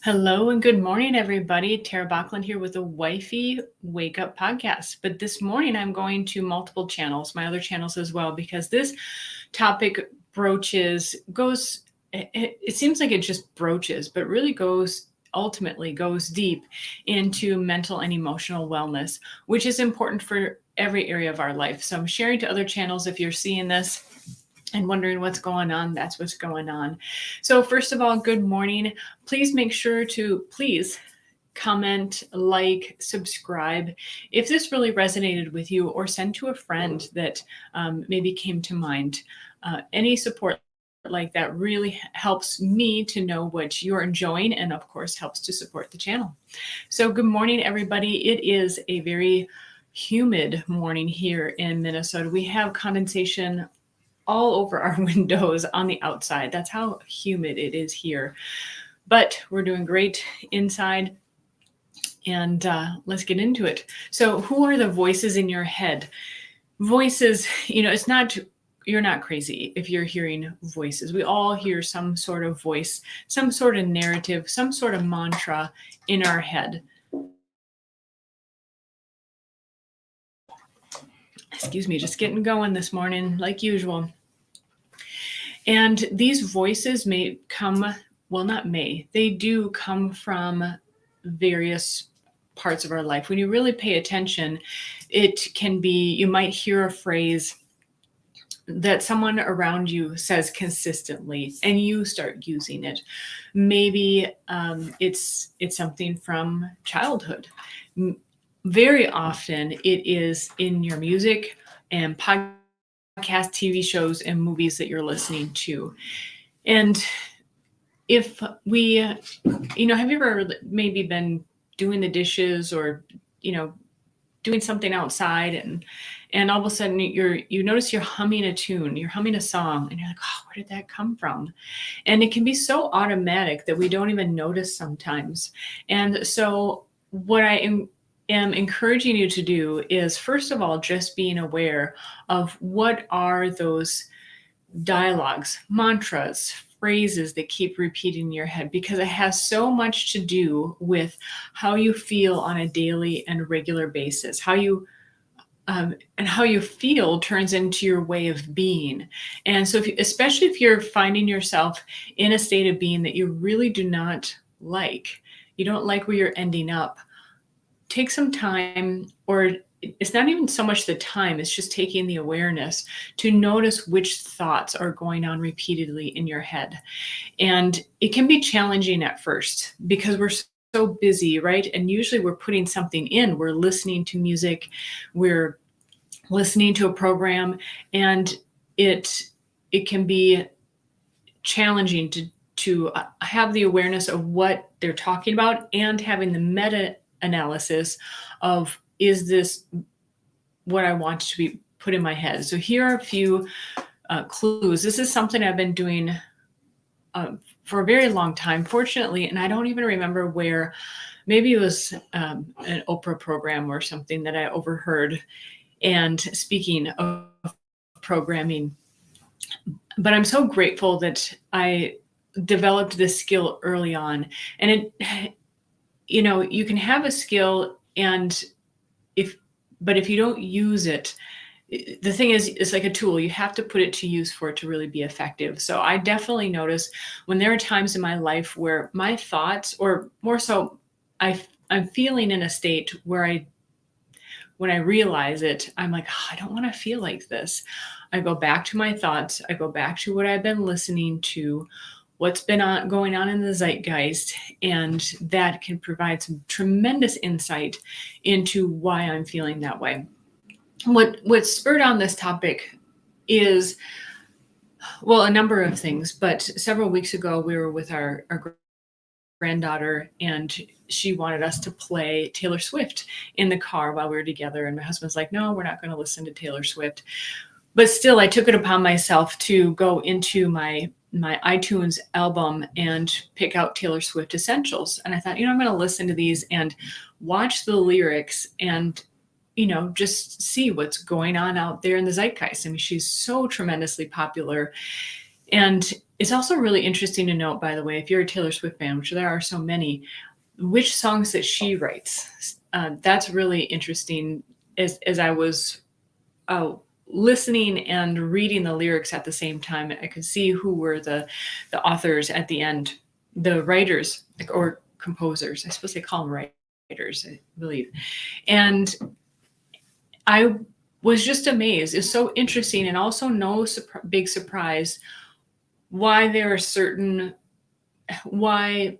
Hello and good morning, everybody. Tara Bachland here with the Wifey Wake Up Podcast. But this morning I'm going to multiple channels, my other channels as well, because this topic it seems like it just broaches, but really ultimately goes deep into mental and emotional wellness, which is important for every area of our life. So I'm sharing to other channels. If you're seeing this and wondering what's going on, that's what's going on. So first of all, good morning. Please make sure to comment, like, subscribe if this really resonated with you, or send to a friend that maybe came to mind. Any support like that really helps me to know what you're enjoying, and of course helps to support the channel. So good morning, everybody. It is a very humid morning here in Minnesota. We have condensation all over our windows on the outside. That's how humid it is here. But we're doing great inside. And let's get into it. So who are the voices in your head? Voices, you're not crazy if you're hearing voices. We all hear some sort of voice, some sort of narrative, some sort of mantra in our head. Excuse me, just getting going this morning like usual. And these voices they do come from various parts of our life. When you really pay attention, it can be, you might hear a phrase that someone around you says consistently and you start using it. Maybe it's something from childhood. Very often it is in your music and podcast, TV shows, and movies that you're listening to. And if we, have you ever maybe been doing the dishes or, doing something outside and all of a sudden you notice you're humming a tune, you're humming a song, and you're like, oh, where did that come from? And it can be so automatic that we don't even notice sometimes. And so what I am encouraging you to do is, first of all, just being aware of what are those dialogues, mantras, phrases that keep repeating in your head, because it has so much to do with how you feel on a daily and regular basis. How you feel turns into your way of being. And so especially if you're finding yourself in a state of being that you really do not like, you don't like where you're ending up, take some time, or it's not even so much the time, it's just taking the awareness to notice which thoughts are going on repeatedly in your head. And it can be challenging at first because we're so busy, right? And usually we're putting something in, we're listening to music, we're listening to a program, and it can be challenging to have the awareness of what they're talking about and having the meta-analysis of, is this what I want to be put in my head? So here are a few clues. This is something I've been doing for a very long time, fortunately, and I don't even remember where. Maybe it was an Oprah program or something that I overheard. And speaking of programming, but I'm so grateful that I developed this skill early on. And you can have a skill, and if you don't use it, the thing is, it's like a tool. You have to put it to use for it to really be effective. So I definitely notice when there are times in my life where my thoughts, or more so, I'm feeling in a state where when I realize it, I'm like, oh, I don't want to feel like this. I go back to my thoughts. I go back to what I've been listening to, what's been going on in the zeitgeist, and that can provide some tremendous insight into why I'm feeling that way. What spurred on this topic is, well, a number of things, but several weeks ago we were with our granddaughter, and she wanted us to play Taylor Swift in the car while we were together. And my husband's like, no, we're not going to listen to Taylor Swift. But still, I took it upon myself to go into my iTunes album and pick out Taylor Swift Essentials. And I thought, I'm going to listen to these and watch the lyrics and, just see what's going on out there in the zeitgeist. I mean, she's so tremendously popular. And It's also really interesting to note, by the way, if you're a Taylor Swift fan, which there are so many, which songs that she writes. That's really interesting. As I was uh, listening and reading the lyrics at the same time, I could see who were the authors at the end, the writers or composers. I suppose they call them writers, I believe. And I was just amazed. It's so interesting, and also no big surprise why there are certain why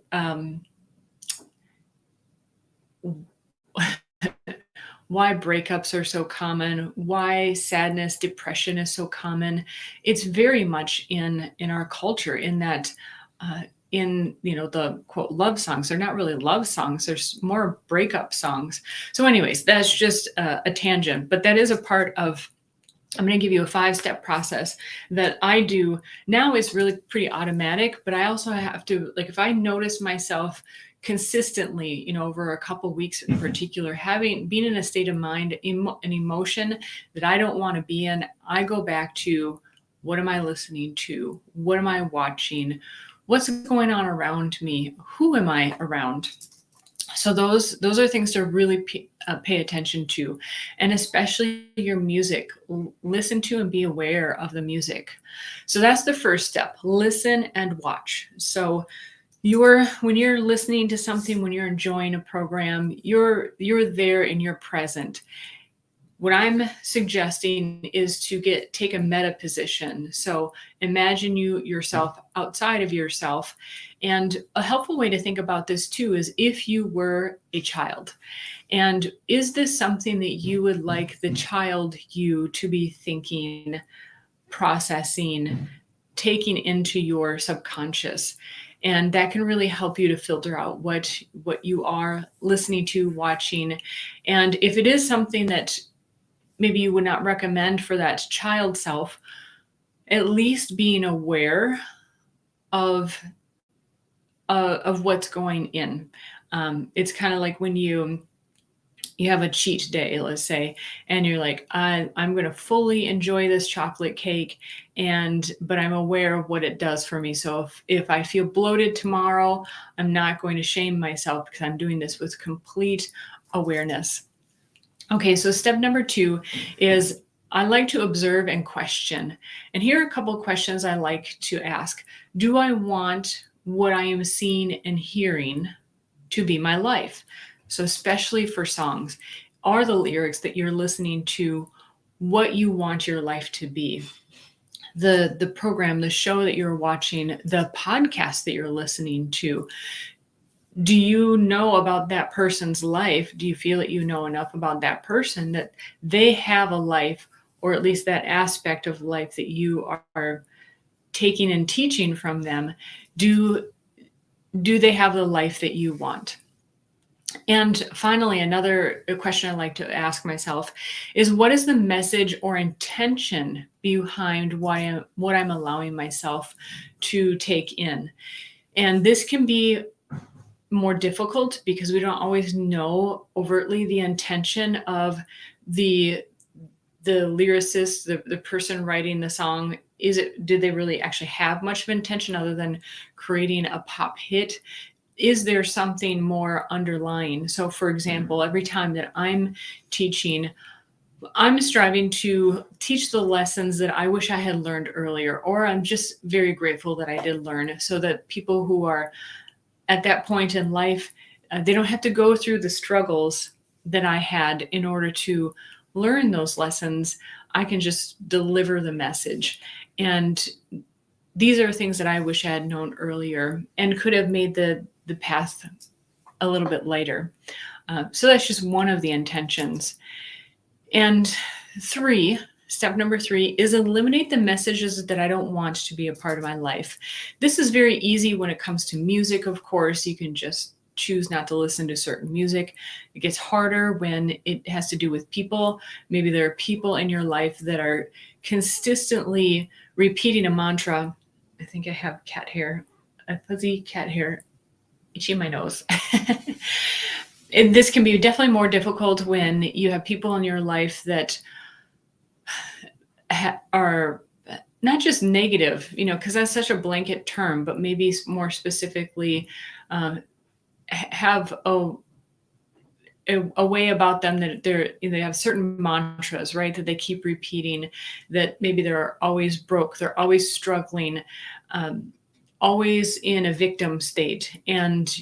why breakups are so common, why sadness, depression is so common. It's very much in our culture, in that in the quote love songs, they're not really love songs, there's more breakup songs. So anyways, that's just a tangent, but that is a part of, I'm going to give you a 5-step process that I do now. Is really pretty automatic, but I also have to, like, if I notice myself consistently, over a couple weeks in particular, being in a state of mind, an emotion that I don't want to be in, I go back to, what am I listening to? What am I watching? What's going on around me? Who am I around? So those are things to really pay attention to, and especially your music. Listen to and be aware of the music. So that's the first step. Listen and watch. So when you're listening to something, when you're enjoying a program, you're there and you're present. What I'm suggesting is to take a meta position. So imagine yourself outside of yourself. And a helpful way to think about this too is if you were a child. And is this something that you would like the child you to be thinking, processing, taking into your subconscious? And that can really help you to filter out what you are listening to, watching. And if it is something that maybe you would not recommend for that child self, at least being aware of what's going in. It's kind of like when you have a cheat day, let's say, and you're like, I'm going to fully enjoy this chocolate cake, but I'm aware of what it does for me. So if I feel bloated tomorrow, I'm not going to shame myself because I'm doing this with complete awareness. Okay, so step number 2 is I like to observe and question. And here are a couple of questions I like to ask. Do I want what I am seeing and hearing to be my life? So especially for songs, are the lyrics that you're listening to what you want your life to be? The program, the show that you're watching, the podcast that you're listening to, do you know about that person's life? Do you feel that you know enough about that person that they have a life, or at least that aspect of life that you are taking and teaching from them? Do they have the life that you want? And finally, another question I like to ask myself is, what is the message or intention behind what I'm allowing myself to take in? And this can be more difficult because we don't always know overtly the intention of the lyricist, the person writing the song. Did they really actually have much of intention other than creating a pop hit? Is there something more underlying? So for example, every time that I'm teaching, I'm striving to teach the lessons that I wish I had learned earlier, or I'm just very grateful that I did learn, so that people who are at that point in life, they don't have to go through the struggles that I had in order to learn those lessons. I can just deliver the message. And these are things that I wish I had known earlier and could have made the path a little bit lighter. So that's just one of the intentions. And step number 3 is eliminate the messages that I don't want to be a part of my life. This is very easy when it comes to music, of course. You can just choose not to listen to certain music. It gets harder when it has to do with people. Maybe there are people in your life that are consistently repeating a mantra. I think I have cat hair, a fuzzy cat hair itching my nose. This can be definitely more difficult when you have people in your life that are not just negative, because that's such a blanket term, but maybe more specifically, uh, have a way about them that they have certain mantras, right? That they keep repeating, that maybe they're always broke, they're always struggling, um, always in a victim state. And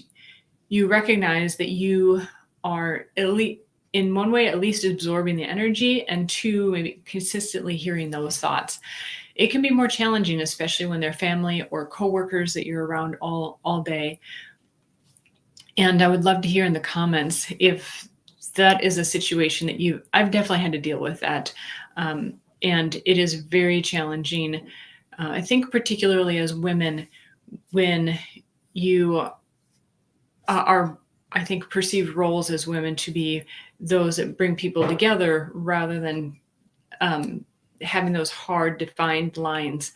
you recognize that you are at least in one way, at least absorbing the energy, and two, maybe consistently hearing those thoughts. It can be more challenging, especially when they're family or coworkers that you're around all day. And I would love to hear in the comments if that is a situation that I've definitely had to deal with that. And it is very challenging. I think particularly as women, when you are, I think, perceived roles as women to be those that bring people together rather than having those hard defined lines.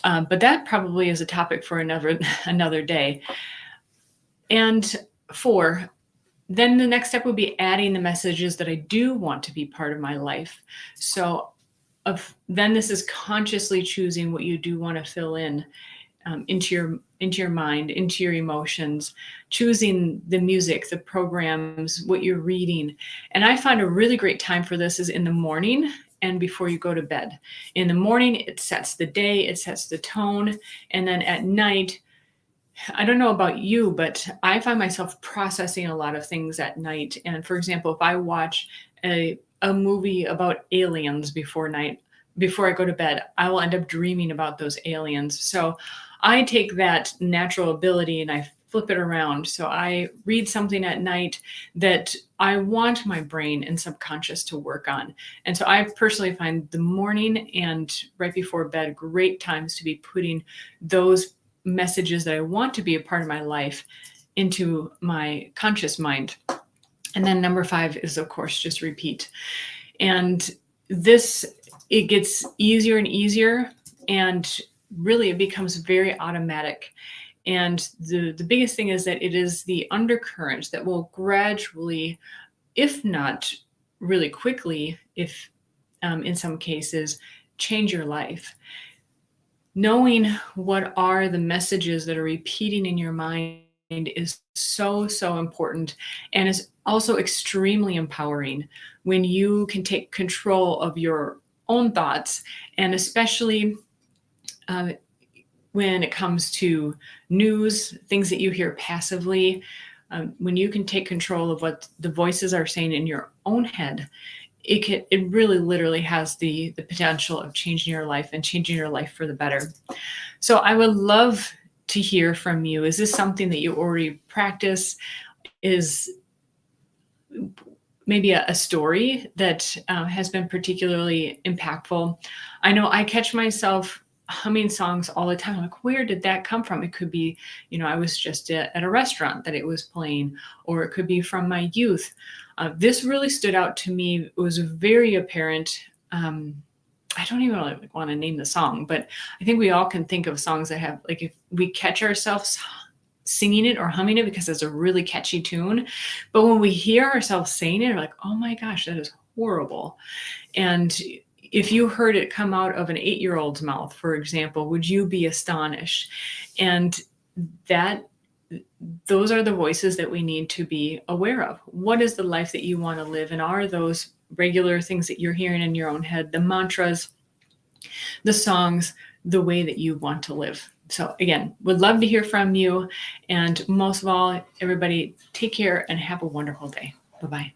But that probably is a topic for another day. And 4, then the next step would be adding the messages that I do want to be part of my life. So then this is consciously choosing what you do want to fill in into your mind, into your emotions, choosing the music, the programs, what you're reading. And I find a really great time for this is in the morning and before you go to bed. In the morning, it sets the day, it sets the tone. And then at night, I don't know about you, but I find myself processing a lot of things at night. And for example, if I watch a movie about aliens before I go to bed, I will end up dreaming about those aliens. So I take that natural ability and I flip it around. So I read something at night that I want my brain and subconscious to work on. And so I personally find the morning and right before bed great times to be putting those messages that I want to be a part of my life into my conscious mind. And then number 5 is, of course, just repeat. And it gets easier and easier, and really it becomes very automatic. And the biggest thing is that it is the undercurrent that will gradually, if not really quickly, if in some cases, change your life. Knowing what are the messages that are repeating in your mind is so, so important, and is also extremely empowering when you can take control of your own thoughts, and especially when it comes to news, things that you hear passively, when you can take control of what the voices are saying in your own head, it really literally has the potential of changing your life and changing your life for the better. So I would love to hear from you. Is this something that you already practice? Is maybe a story that has been particularly impactful? I know I catch myself humming songs all the time. I'm like, where did that come from? It could be, I was just at a restaurant that it was playing, or it could be from my youth. This really stood out to me. It was very apparent. I don't even really want to name the song, but I think we all can think of songs that have, like, if we catch ourselves singing it or humming it because it's a really catchy tune, but when we hear ourselves saying it, we're like, oh my gosh, that is horrible. And if you heard it come out of an 8-year-old's mouth, for example, would you be astonished? And those are the voices that we need to be aware of. What is the life that you want to live? And are those regular things that you're hearing in your own head, the mantras, the songs, the way that you want to live? So again, would love to hear from you. And most of all, everybody, take care and have a wonderful day. Bye-bye.